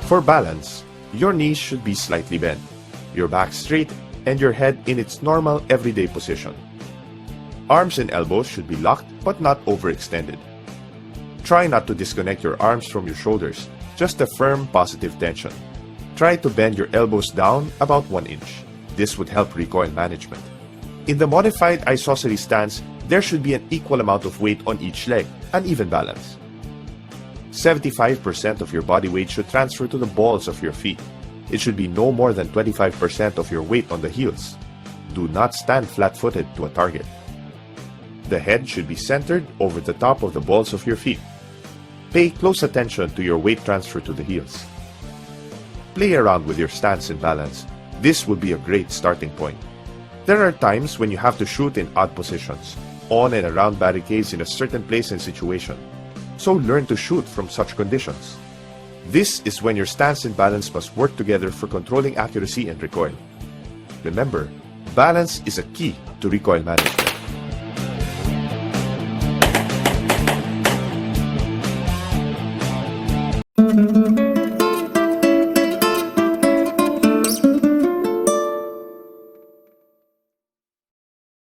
For balance, your knees should be slightly bent, your back straight, and your head in its normal everyday position. Arms and elbows should be locked but not overextended. Try not to disconnect your arms from your shoulders, just a firm positive tension. Try to bend your elbows down about 1 inch. This would help recoil management. In the modified isosceles stance, there should be an equal amount of weight on each leg, an even balance. 75% of your body weight should transfer to the balls of your feet. It should be no more than 25% of your weight on the heels. Do not stand flat-footed to a target. The head should be centered over the top of the balls of your feet. Pay close attention to your weight transfer to the heels. Play around with your stance and balance. This would be a great starting point. There are times when you have to shoot in odd positions, on and around barricades in a certain place and situation. So learn to shoot from such conditions. This is when your stance and balance must work together for controlling accuracy and recoil. Remember, balance is a key to recoil management.